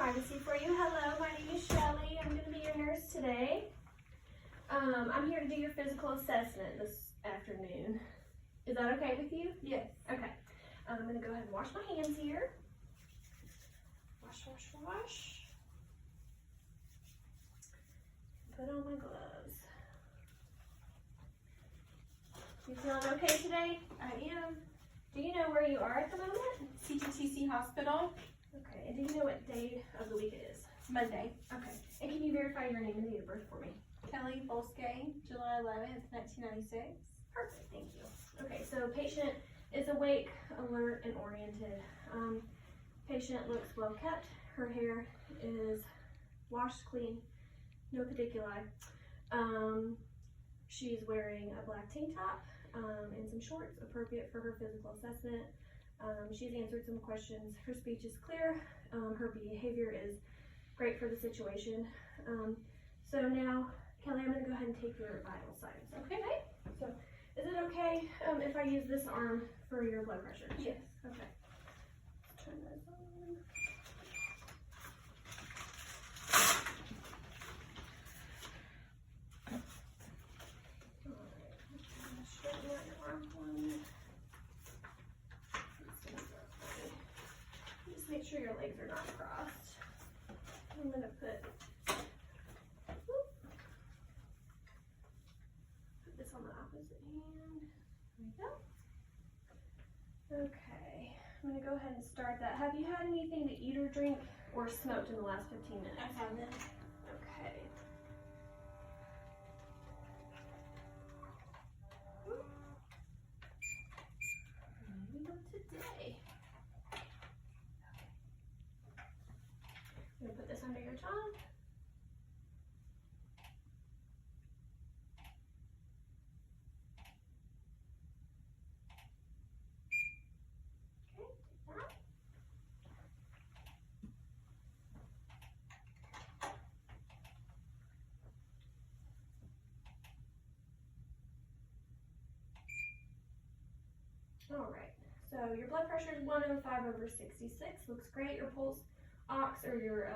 privacy for you. Hello, my name is Shelly. I'm going to be your nurse today. I'm here to do your physical assessment this afternoon. Is that okay with you? Yes. Okay. I'm going to go ahead and wash my hands here. Wash, wash, wash. Put on my gloves. You feeling okay today? I am. Do you know where you are at the moment? CTTC Hospital, Okay. And do you know what day of the week it is? Monday. Okay. And can you verify your name and date of birth for me? Kelly Bolskay, July 11th, 1996. Perfect, thank you. Okay, so patient is awake, alert, and oriented. Patient looks well kept. Her hair is washed clean, no pediculi. She's wearing a black tank top and some shorts appropriate for her physical assessment. She's answered some questions. Her speech is clear. Her behavior is great for the situation. So now, Kelly, I'm going to go ahead and take your vital signs. Okay? So, is it okay if I use this arm for your blood pressure? Yes. Okay. Let's turn this on. Alright, straighten out your arm for me. Just make sure your legs are not crossed. I'm going to put this on the opposite hand. There we go. Okay, I'm going to go ahead and start that. Have you had anything to eat or drink or smoked in the last 15 minutes? I haven't. Okay. Maybe not today. I'm going to put this under your tongue. Okay, take that. All right, so your blood pressure is 105/66, looks great. Your pulse ox or your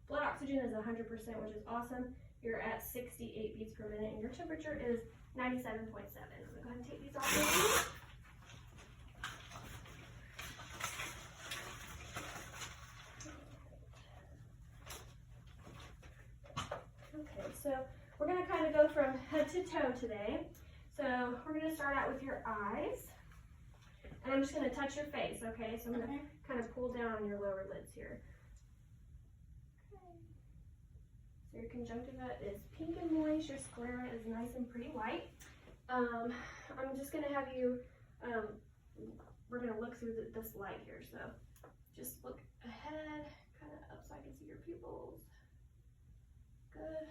blood oxygen is 100%, which is awesome. You're at 68 beats per minute, and your temperature is 97.7. I'm gonna go ahead and take these off of you. Okay, so we're gonna kind of go from head to toe today. So we're gonna start out with your eyes. And I'm just going to touch your face, okay? So I'm going to kind of pull down on your lower lids here. Okay. So your conjunctiva is pink and moist. Your sclera is nice and pretty white. I'm just going to have you, we're going to look through this light here. So just look ahead, kind of up so I can see your pupils. Good.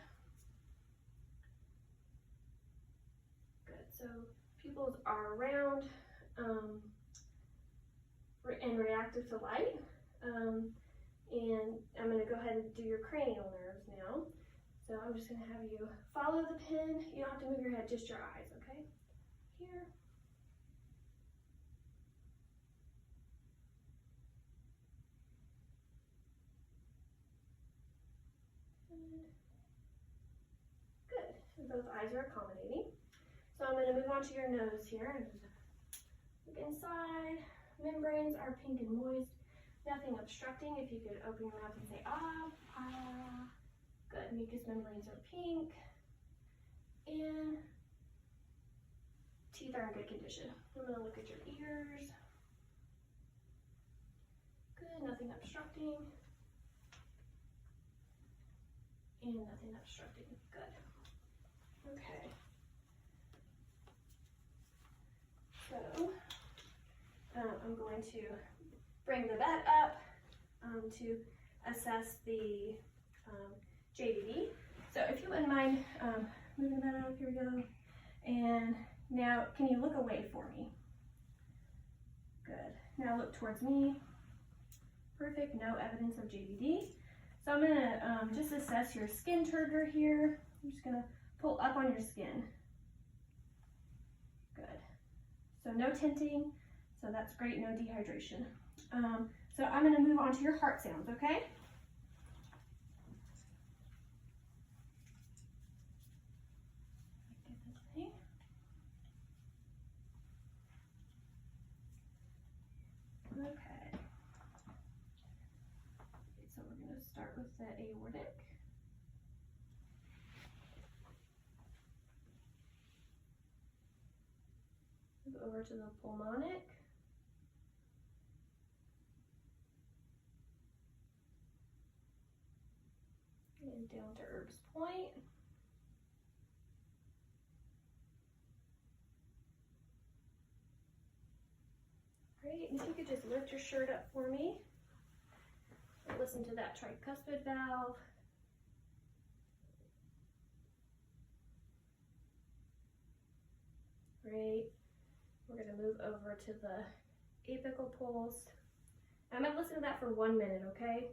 Good. So pupils are round. And reactive to light. And I'm going to go ahead and do your cranial nerves now. So I'm just going to have you follow the pin. You don't have to move your head, just your eyes, okay? Here. Good. And both eyes are accommodating. So I'm going to move on to your nose here. And look inside. Membranes are pink and moist, nothing obstructing. If you could open your mouth and say ah, ah. Good. Mucous membranes are pink. And teeth are in good condition. I'm going to look at your ears. Good. Nothing obstructing. And nothing obstructing. Good. Okay. So I'm going to bring the bed up to assess the JVD. So if you wouldn't mind moving the bed up, here we go. And now, can you look away for me? Good. Now look towards me. Perfect, no evidence of JVD. So I'm gonna just assess your skin turgor here. I'm just gonna pull up on your skin. Good. So no tinting. So that's great, no dehydration. So I'm going to move on to your heart sounds, okay? Okay. So we're going to start with the aortic. Move over to the pulmonic. And down to Erb's point. Great, and if you could just lift your shirt up for me. Listen to that tricuspid valve. Great. We're going to move over to the apical pulse. I'm going to listen to that for 1 minute, okay?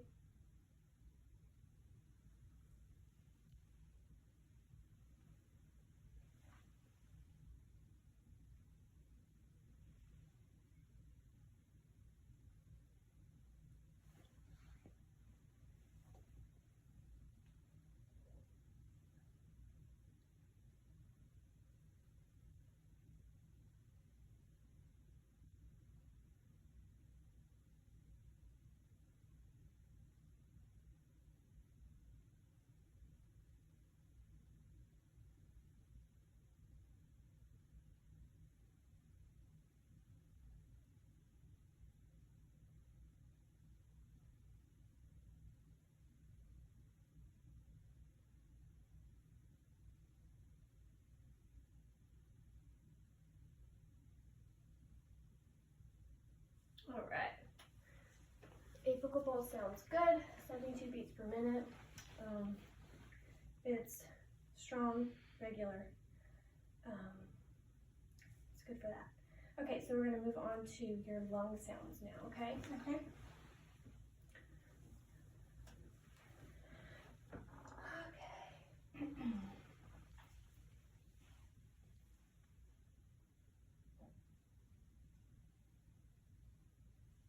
All right. Apical pulse sounds good. 72 beats per minute. It's strong, regular. It's good for that. Okay, so we're going to move on to your lung sounds now, okay? Okay. Okay.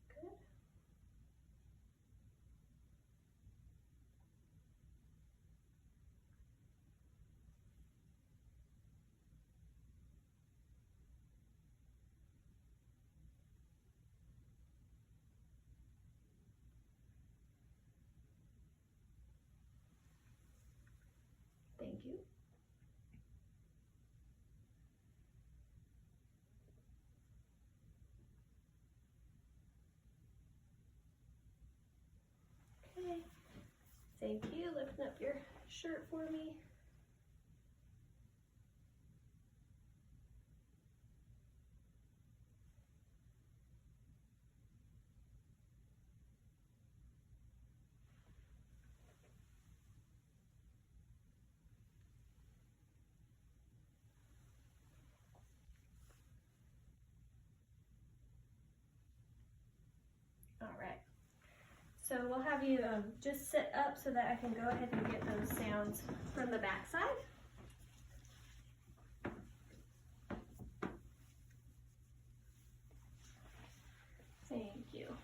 Good. Thank you. Okay. Thank you. Lifting up your shirt for me. All right. So we'll have you just sit up so that I can go ahead and get those sounds from the back side. Thank you.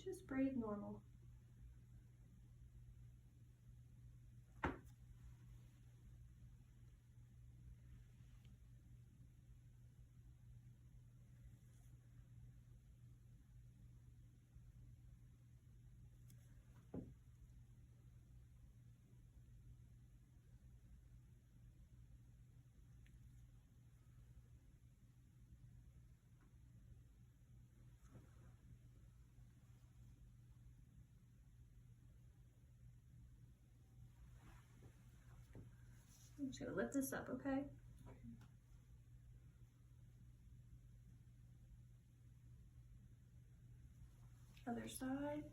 Just breathe normal. I'm just gonna lift this up, okay? Other side.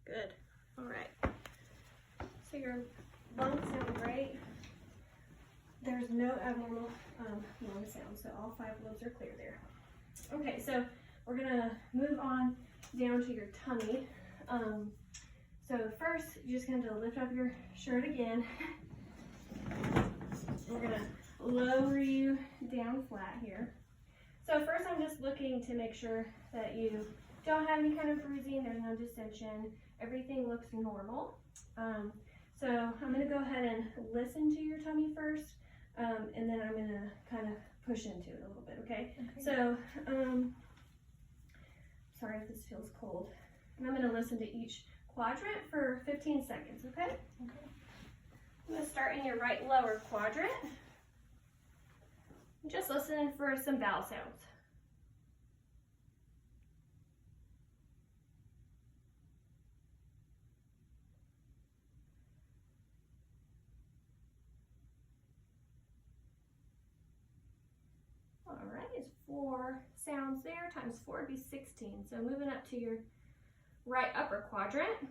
Good. All right. So your lungs sound great. There's no abnormal lung sound, so all 5 lobes are clear there. Okay, so we're gonna move on down to your tummy. So first, you're just gonna lift up your shirt again. We're gonna lower you down flat here. So first, I'm just looking to make sure that you don't have any kind of bruising, there's no distension, everything looks normal. So I'm gonna go ahead and listen to your tummy first, and then I'm gonna kind of push into it a little bit, okay? So, sorry if this feels cold. And I'm gonna listen to each quadrant for 15 seconds, okay? I'm gonna start in your right lower quadrant. Just listen for some vowel sounds. All right, it's 4 sounds there, times 4 would be 16. So moving up to your right upper quadrant.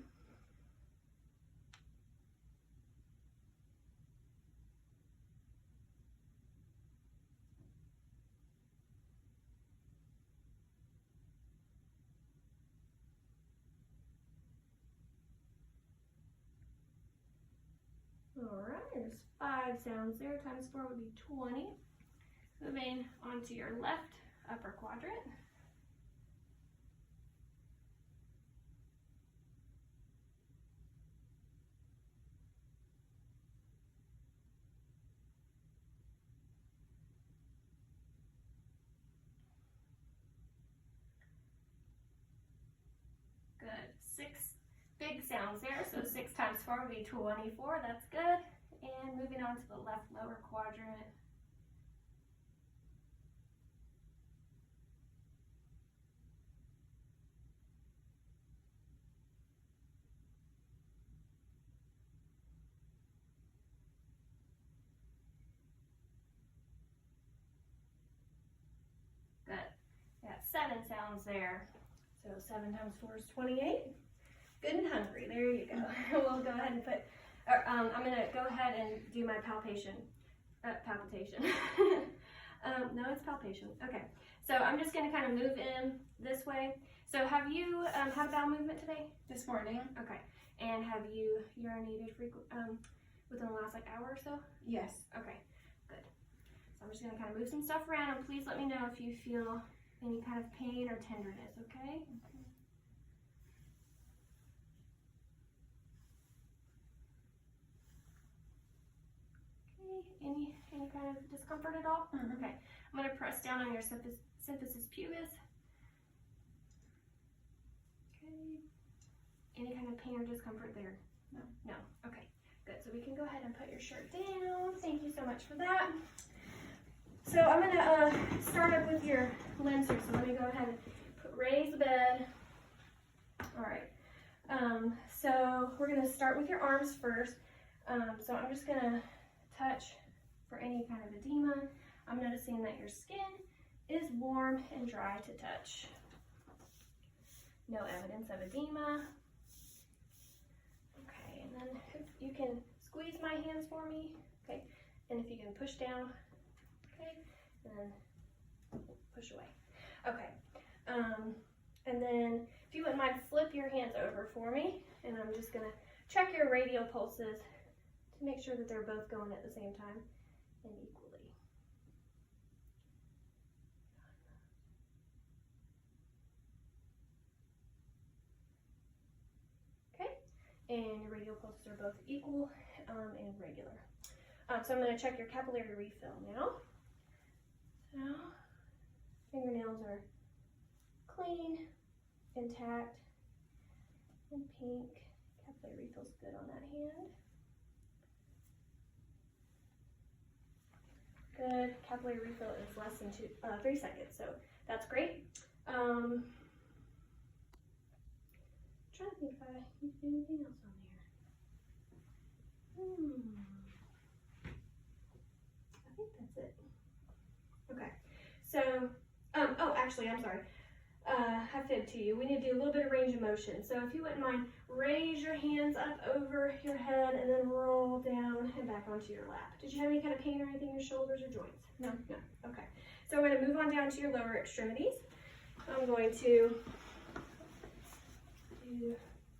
All right, there's 5 sounds there, times 4 would be 20. Moving on to your left upper quadrant. Good, 6 big sounds there, so 6 times 4 would be 24, that's good. And moving on to the left lower quadrant. Good, got 7 sounds there. So 7 times 4 is 28. Good and hungry, there you go. We'll go ahead and put, I'm gonna go ahead and do my palpitation. No, it's palpation. Okay, so I'm just gonna kind of move in this way. So have you had a bowel movement today? This morning? Okay, and have you urinated within the last hour or so? Yes. Okay, good. So I'm just gonna kind of move some stuff around, and please let me know if you feel any kind of pain or tenderness, okay? Any kind of discomfort at all? Okay, I'm going to press down on your symphysis pubis. Okay, any kind of pain or discomfort there? No. No, okay, good. So we can go ahead and put your shirt down. Thank you so much for that. So I'm going to start up with your limbs here. So let me go ahead and raise the bed. All right, so we're going to start with your arms first. So I'm just going to touch for any kind of edema. I'm noticing that your skin is warm and dry to touch. No evidence of edema. Okay, and then if you can squeeze my hands for me, okay, and if you can push down, okay, and then push away. Okay, and then if you wouldn't mind, flip your hands over for me, and I'm just gonna check your radial pulses to make sure that they're both going at the same time and equally. Okay, and your radial pulses are both equal and regular. So I'm going to check your capillary refill now. So fingernails are clean, intact, and pink. Capillary refill's good on that hand. Good. Capillary refill is less than 3 seconds, so that's great. Trying to think if I need to do anything else on there. I think that's it. Okay. So, oh, actually, I'm sorry. I fibbed to you. We need to do a little bit of range of motion. So if you wouldn't mind, raise your hands up over your head and then roll down and back onto your lap. Did you have any kind of pain or anything in your shoulders or joints? No. No. Okay. So we're going to move on down to your lower extremities. I'm going to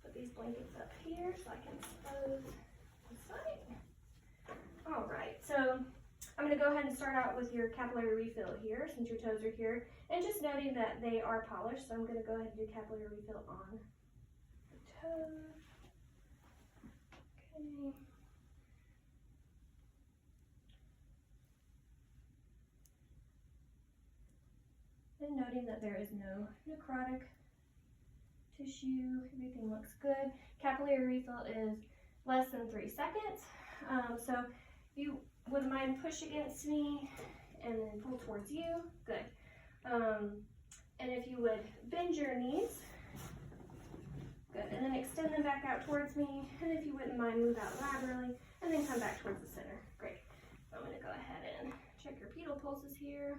put these blankets up here so I can expose the side. All right, so I'm going to go ahead and start out with your capillary refill here since your toes are here, and just noting that they are polished. So I'm going to go ahead and do capillary refill on the toes. Okay. And noting that there is no necrotic tissue, everything looks good. Capillary refill is less than 3 seconds. So if you wouldn't mind push against me and then pull towards you, good. And if you would bend your knees, good. And then extend them back out towards me. And if you wouldn't mind, move out laterally and then come back towards the center. Great. I'm going to go ahead and check your pedal pulses here.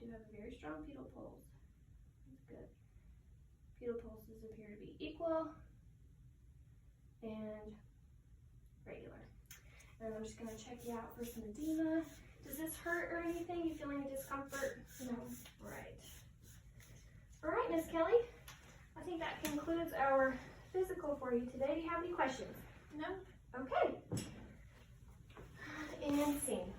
You do have a very strong pedal pulse. That's good. Pedal pulses appear to be equal and regular. And I'm just going to check you out for some edema. Does this hurt or anything? You feel any discomfort? No. Right. All right, Miss Kelly. I think that concludes our physical for you today. Do you have any questions? No. Okay. And scene.